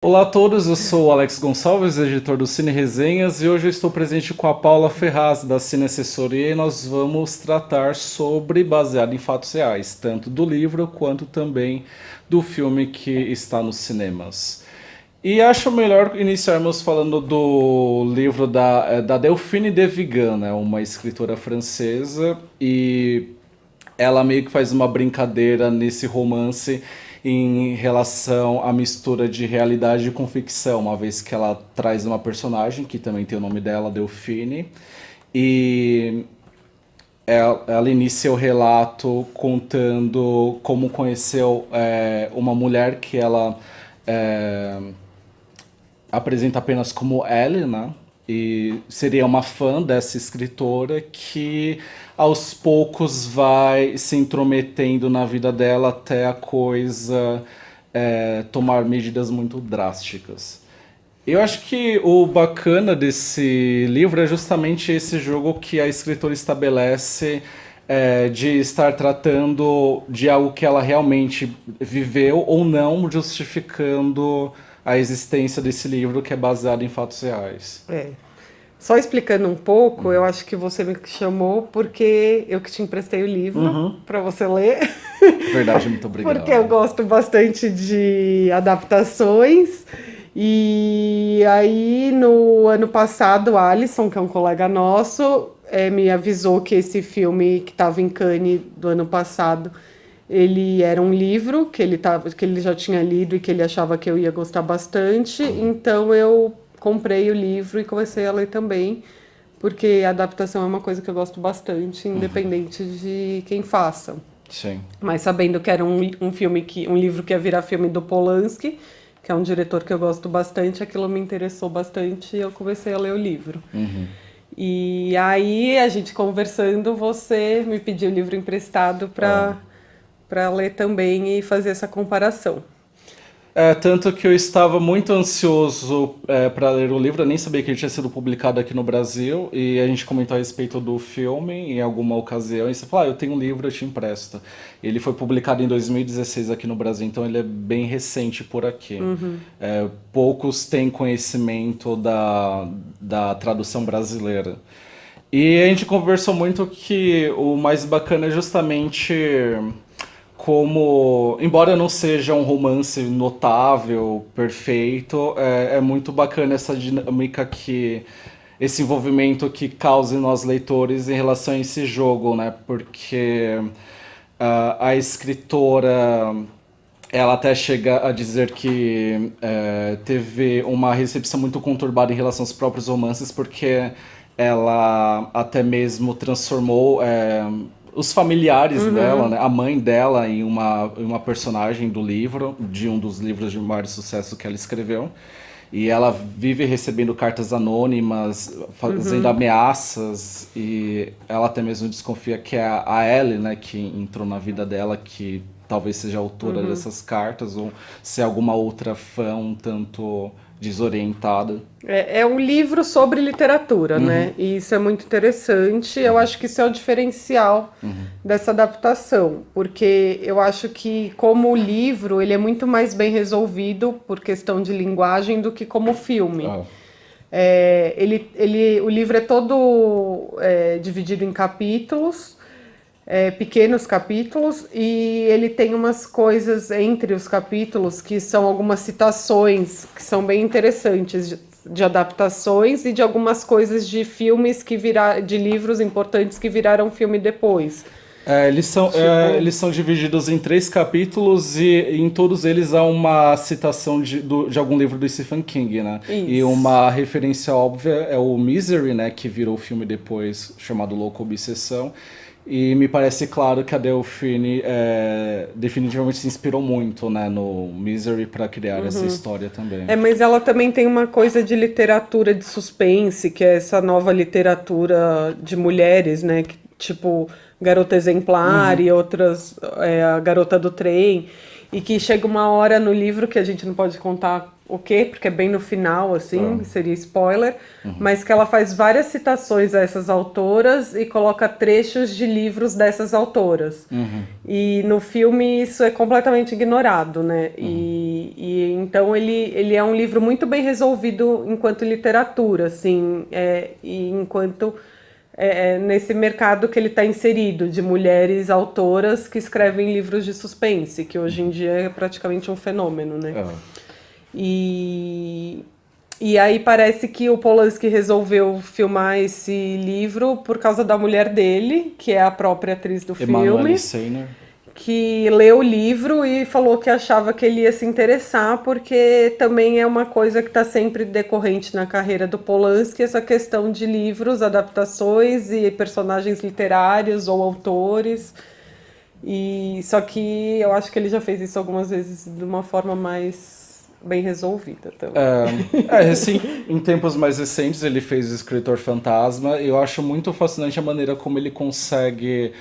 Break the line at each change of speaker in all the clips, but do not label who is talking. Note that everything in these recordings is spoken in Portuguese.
Olá a todos, eu sou o Alex Gonçalves, editor do Cine Resenhas, e hoje eu estou presente com a Paula Ferraz, da Cine Assessoria, e nós vamos tratar sobre baseado em fatos reais, tanto do livro quanto também do filme que está nos cinemas. E acho melhor iniciarmos falando do livro da Delphine de Vigan, né, uma escritora francesa, e ela meio que faz uma brincadeira nesse romance em relação à mistura de realidade com ficção, uma vez que ela traz uma personagem que também tem o nome dela, Delphine, e ela inicia o relato contando como conheceu uma mulher que ela é, apresenta apenas como Ellie, né? E seria uma fã dessa escritora que aos poucos vai se intrometendo na vida dela até a coisa tomar medidas muito drásticas. Eu acho que o bacana desse livro é justamente esse jogo que a escritora estabelece de estar tratando de algo que ela realmente viveu ou não, justificando a existência desse livro que é baseado em fatos reais.
É. Só explicando um pouco, eu acho que você me chamou porque eu que te emprestei o livro para você ler,
Verdade, muito
porque eu
obrigado.
gosto bastante de adaptações. E aí, no ano passado, o Alisson, que é um colega nosso, me avisou que esse filme que estava em Cannes do ano passado, ele era um livro que ele já tinha lido e que ele achava que eu ia gostar bastante. Então eu comprei o livro e comecei a ler também, porque a adaptação é uma coisa que eu gosto bastante, independente de quem faça.
Sim.
Mas sabendo que era um livro que ia virar filme do Polanski, que é um diretor que eu gosto bastante, aquilo me interessou bastante e eu comecei a ler o livro. E aí, a gente conversando, você me pediu o livro emprestado para ler também e fazer essa comparação.
Tanto que eu estava muito ansioso para ler o livro, eu nem sabia que ele tinha sido publicado aqui no Brasil, e a gente comentou a respeito do filme em alguma ocasião, e você falou, eu tenho um livro, eu te empresto. Ele foi publicado em 2016 aqui no Brasil, então ele é bem recente por aqui. Poucos têm conhecimento da tradução brasileira. E a gente conversou muito que o mais bacana é justamente como, embora não seja um romance notável, perfeito, é muito bacana essa dinâmica que esse envolvimento que causa em nós leitores em relação a esse jogo, né? Porque a escritora ela até chega a dizer que teve uma recepção muito conturbada em relação aos próprios romances, porque ela até mesmo transformou os familiares dela, né, a mãe dela, em uma personagem do livro, de um dos livros de maior sucesso que ela escreveu. E ela vive recebendo cartas anônimas, fazendo ameaças, e ela até mesmo desconfia que é a Ellie, né, que entrou na vida dela, que talvez seja a autora dessas cartas, ou se é alguma outra fã um tanto desorientada.
É um livro sobre literatura, né? E isso é muito interessante. Eu acho que isso é o diferencial dessa adaptação, porque eu acho que como livro ele é muito mais bem resolvido por questão de linguagem do que como filme.
Ah,
O livro é todo dividido em capítulos, pequenos capítulos, e ele tem umas coisas entre os capítulos que são algumas citações que são bem interessantes de adaptações e de algumas coisas de filmes de livros importantes que viraram filme depois.
eles são divididos em 3 capítulos e em todos eles há uma citação de algum livro do Stephen King, né? E
Isso.
uma referência óbvia é o Misery, né? Que virou filme depois, chamado Louca Obsessão. E me parece claro que a Delphine definitivamente se inspirou muito, né, no Misery para criar essa história também.
Mas ela também tem uma coisa de literatura de suspense, que é essa nova literatura de mulheres, né? Tipo Garota Exemplar e outras, a Garota do Trem. E que chega uma hora no livro, que a gente não pode contar o quê, porque é bem no final, assim, seria spoiler, mas que ela faz várias citações a essas autoras e coloca trechos de livros dessas autoras. E no filme isso é completamente ignorado, né? E então ele é um livro muito bem resolvido enquanto literatura, assim, e enquanto nesse mercado que ele está inserido, de mulheres autoras que escrevem livros de suspense, que hoje em dia é praticamente um fenômeno, né? E aí parece que o Polanski resolveu filmar esse livro por causa da mulher dele, que é a própria atriz do
Emanuele
filme,
Seiner.
que leu o livro e falou que achava que ele ia se interessar, porque também é uma coisa que está sempre decorrente na carreira do Polanski, essa questão de livros, adaptações e personagens literários ou autores. E só que eu acho que ele já fez isso algumas vezes de uma forma mais bem resolvida também.
Assim, em tempos mais recentes ele fez o Escritor Fantasma, e eu acho muito fascinante a maneira como ele consegue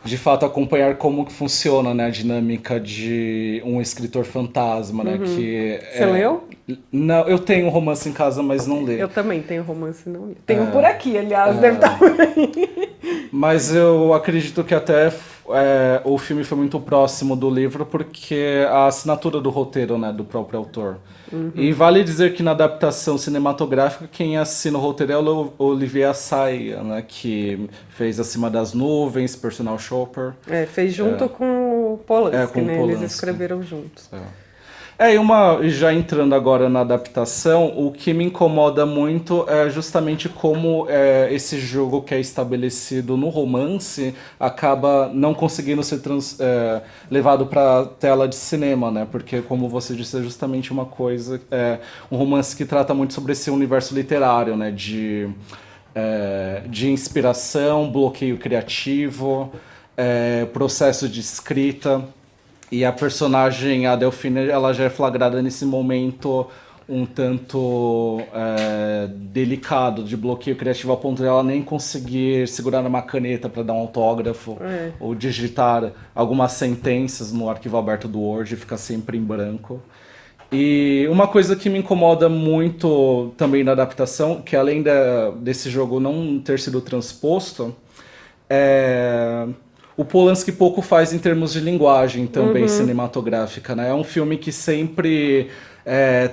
de fato acompanhar como que funciona, né, a dinâmica de um escritor fantasma, né, que
Você leu?
Não, eu tenho um romance em casa, mas não leio.
Eu também tenho romance, não li. Tenho por aqui, aliás, deve estar por aí.
Mas eu acredito que até o filme foi muito próximo do livro, porque a assinatura do roteiro, né, do próprio autor. E vale dizer que na adaptação cinematográfica, quem assina o roteiro é o Olivier Assayas, né, que fez Acima das Nuvens, Personal Shopper.
Fez junto com o Polanski,
com o
né?
Polanski.
Eles escreveram juntos.
Já entrando agora na adaptação, o que me incomoda muito é justamente como esse jogo que é estabelecido no romance acaba não conseguindo ser levado para tela de cinema, né? Porque, como você disse, é justamente uma coisa, um romance que trata muito sobre esse universo literário, né? De inspiração, bloqueio criativo, processo de escrita. E a personagem, a Delphine, ela já é flagrada nesse momento um tanto delicado de bloqueio criativo, a ponto de ela nem conseguir segurar uma caneta para dar um autógrafo ou digitar algumas sentenças no arquivo aberto do Word, fica sempre em branco. E uma coisa que me incomoda muito também na adaptação, que além desse jogo não ter sido transposto, o Polanski pouco faz em termos de linguagem também cinematográfica, né? É um filme que sempre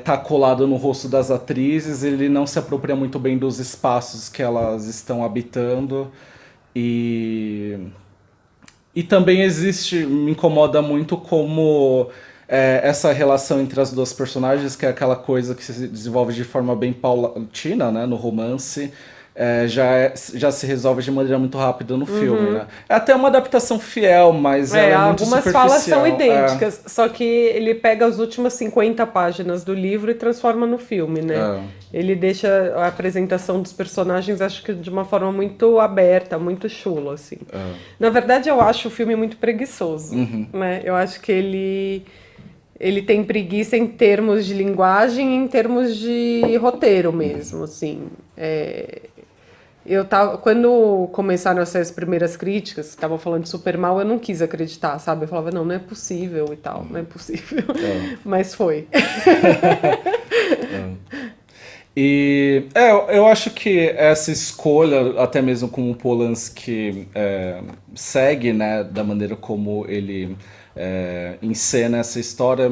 tá colado no rosto das atrizes, ele não se apropria muito bem dos espaços que elas estão habitando. E também me incomoda muito como essa relação entre as duas personagens, que é aquela coisa que se desenvolve de forma bem paulatina, né, no romance, já se resolve de maneira muito rápida no filme, né? É até uma adaptação fiel, mas ela é muito
algumas
superficial.
falas são idênticas, só que ele pega as últimas 50 páginas do livro e transforma no filme, né? Ele deixa a apresentação dos personagens, acho que de uma forma muito aberta, muito chula, assim. Na verdade, eu acho o filme muito preguiçoso, né? Eu acho que ele tem preguiça em termos de linguagem e em termos de roteiro mesmo, assim. Quando começaram a sair as primeiras críticas, estavam falando super mal, eu não quis acreditar, sabe? Eu falava, não é possível e tal, não é possível. Mas foi.
E eu acho que essa escolha, até mesmo como o Polanski segue, né, da maneira como ele encena essa história,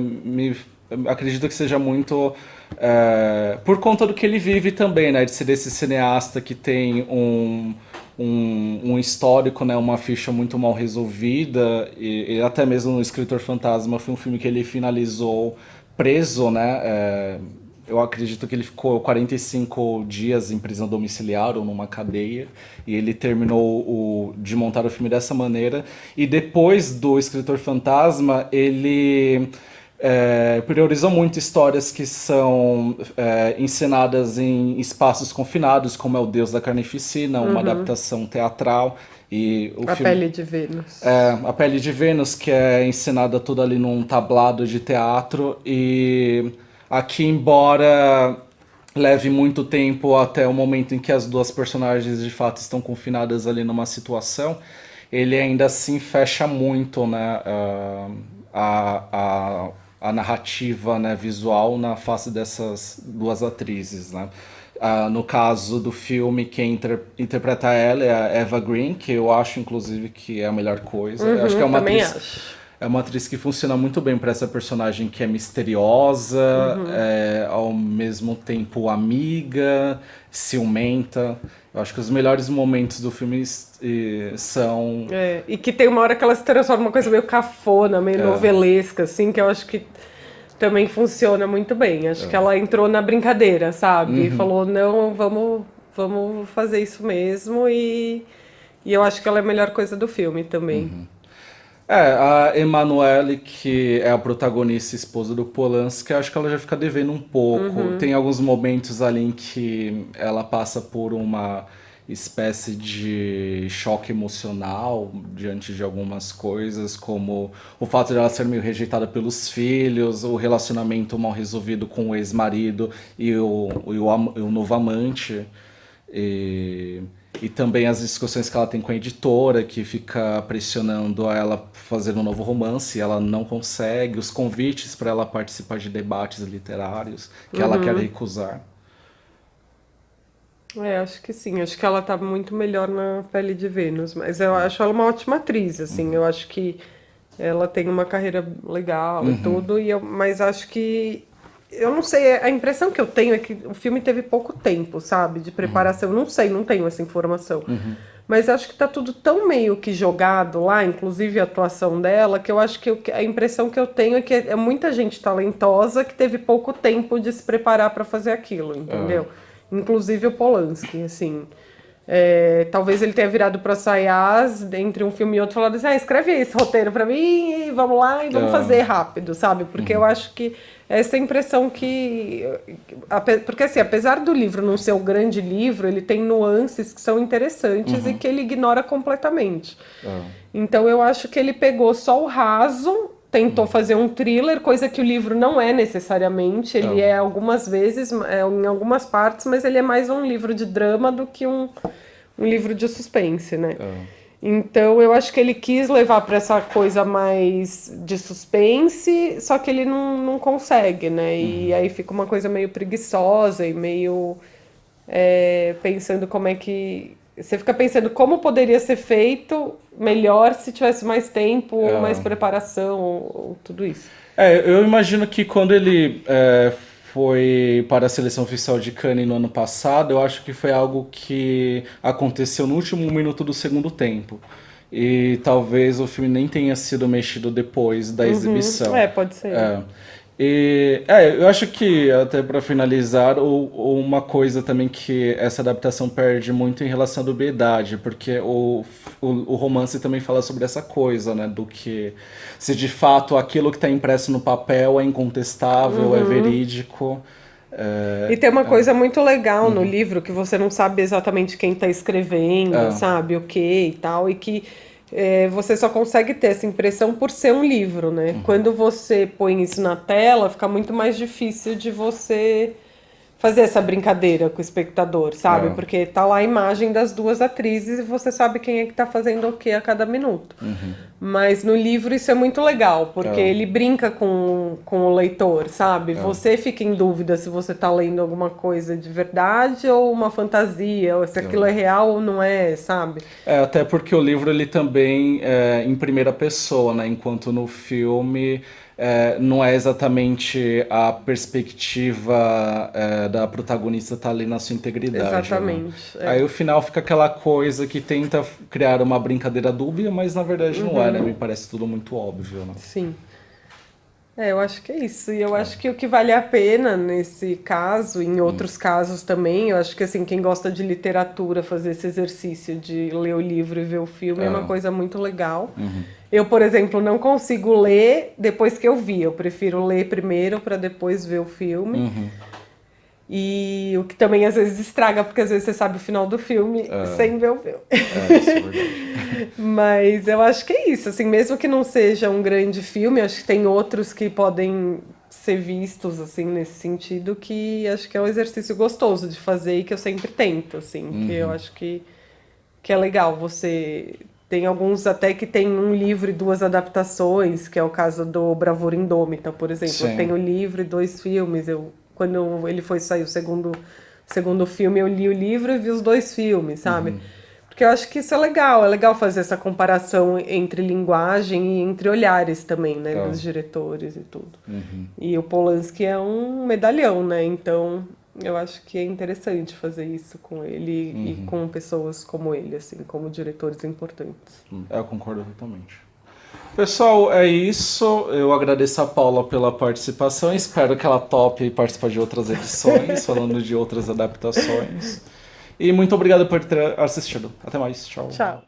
acredito que seja muito por conta do que ele vive também, né, de ser esse cineasta que tem um histórico, né, uma ficha muito mal resolvida, e até mesmo no Escritor Fantasma foi um filme que ele finalizou preso, né, eu acredito que ele ficou 45 dias em prisão domiciliar ou numa cadeia, e ele terminou de montar o filme dessa maneira. E depois do Escritor Fantasma, ele priorizou muito histórias que são encenadas em espaços confinados, como é O Deus da Carnificina, uma adaptação teatral. E
A Pele de Vênus.
A Pele de Vênus, que é encenada toda ali num tablado de teatro, e aqui, embora leve muito tempo até o momento em que as duas personagens de fato estão confinadas ali numa situação, ele ainda assim fecha muito, né, a a narrativa, né, visual na face dessas duas atrizes, né? No caso do filme, quem interpreta ela é a Eva Green, que eu acho, inclusive, que é a melhor coisa. Eu acho que é uma
também
atriz,
acho.
é uma atriz que funciona muito bem para essa personagem que é misteriosa, ao mesmo tempo amiga, ciumenta. Eu acho que os melhores momentos do filme são...
E que tem uma hora que ela se transforma numa coisa meio cafona, meio novelesca, assim, que eu acho que também funciona muito bem. Acho que ela entrou na brincadeira, sabe? E falou, não, vamos fazer isso mesmo. E eu acho que ela é a melhor coisa do filme também.
A Emanuele, que é a protagonista e esposa do Polanski, acho que ela já fica devendo um pouco. Tem alguns momentos ali em que ela passa por uma espécie de choque emocional diante de algumas coisas, como o fato de ela ser meio rejeitada pelos filhos, o relacionamento mal resolvido com o ex-marido e o novo amante. E também as discussões que ela tem com a editora, que fica pressionando ela fazer um novo romance, e ela não consegue, os convites para ela participar de debates literários, que ela quer recusar.
Acho que sim. Acho que ela tá muito melhor na Pele de Vênus. Mas eu acho ela uma ótima atriz, assim. Eu acho que ela tem uma carreira legal e tudo. Mas acho que... Eu não sei, a impressão que eu tenho é que o filme teve pouco tempo, sabe? De preparação. Não sei, não tenho essa informação. Mas acho que tá tudo tão meio que jogado lá, inclusive a atuação dela, que eu acho que a impressão que eu tenho é que é muita gente talentosa que teve pouco tempo de se preparar para fazer aquilo, entendeu? Inclusive o Polanski, assim. Talvez ele tenha virado para Sayaz entre um filme e outro, falando assim, escreve esse roteiro para mim, e vamos lá e vamos fazer rápido, sabe? Porque eu acho que essa impressão que... Porque assim, apesar do livro não ser um grande livro, ele tem nuances que são interessantes e que ele ignora completamente. Então eu acho que ele pegou só o raso, tentou fazer um thriller, coisa que o livro não é necessariamente. Ele é algumas vezes, em algumas partes, mas ele é mais um livro de drama do que um livro de suspense, né? Então eu acho que ele quis levar para essa coisa mais de suspense, só que ele não consegue, né? E aí fica uma coisa meio preguiçosa e meio pensando como é que... Você fica pensando como poderia ser feito melhor se tivesse mais tempo, ou mais preparação, ou tudo isso.
Eu imagino que quando ele foi para a seleção oficial de Cannes no ano passado, eu acho que foi algo que aconteceu no último minuto do segundo tempo. E talvez o filme nem tenha sido mexido depois da exibição.
Pode ser.
Eu acho que, até para finalizar, uma coisa também que essa adaptação perde muito em relação à dubiedade, porque o romance também fala sobre essa coisa, né, do que se de fato aquilo que está impresso no papel é incontestável, é verídico.
E tem uma coisa muito legal no livro, que você não sabe exatamente quem está escrevendo, sabe, o que e tal, e que você só consegue ter essa impressão por ser um livro, né? Quando você põe isso na tela, fica muito mais difícil de você fazer essa brincadeira com o espectador, sabe? Porque tá lá a imagem das duas atrizes e você sabe quem é que tá fazendo o que a cada minuto. Mas no livro isso é muito legal, porque ele brinca com o leitor, sabe? Você fica em dúvida se você tá lendo alguma coisa de verdade ou uma fantasia, ou se aquilo é real ou não é, sabe?
Até porque o livro ele também é em primeira pessoa, né? Enquanto no filme não é exatamente a perspectiva da protagonista estar ali na sua integridade.
Exatamente.
Né? Aí o final fica aquela coisa que tenta criar uma brincadeira dúbia, mas na verdade não é, né? Me parece tudo muito óbvio. Né?
Sim. Eu acho que é isso. E eu acho que o que vale a pena nesse caso, em outros casos também, eu acho que assim, quem gosta de literatura, fazer esse exercício de ler o livro e ver o filme é uma coisa muito legal. Eu, por exemplo, não consigo ler depois que eu vi. Eu prefiro ler primeiro para depois ver o filme. E o que também às vezes estraga, porque às vezes você sabe o final do filme sem ver o filme.
Isso é verdade.
Mas eu acho que é isso, assim, mesmo que não seja um grande filme, acho que tem outros que podem ser vistos, assim, nesse sentido, que acho que é um exercício gostoso de fazer e que eu sempre tento, assim, que eu acho que é legal você Tem alguns até que tem um livro e 2 adaptações, que é o caso do Bravura Indômita, por exemplo.
Sim.
Tem o livro e 2 filmes. Quando ele foi sair o segundo filme, eu li o livro e vi os 2 filmes, sabe? Porque eu acho que isso é legal fazer essa comparação entre linguagem e entre olhares também, né, dos diretores e tudo. E o Polanski é um medalhão, né? Então, eu acho que é interessante fazer isso com ele e com pessoas como ele, assim, como diretores importantes.
Eu concordo totalmente. Pessoal, é isso. Eu agradeço a Paula pela participação. Espero que ela tope participar de outras edições, falando de outras adaptações. E muito obrigado por ter assistido. Até mais. Tchau.
Tchau.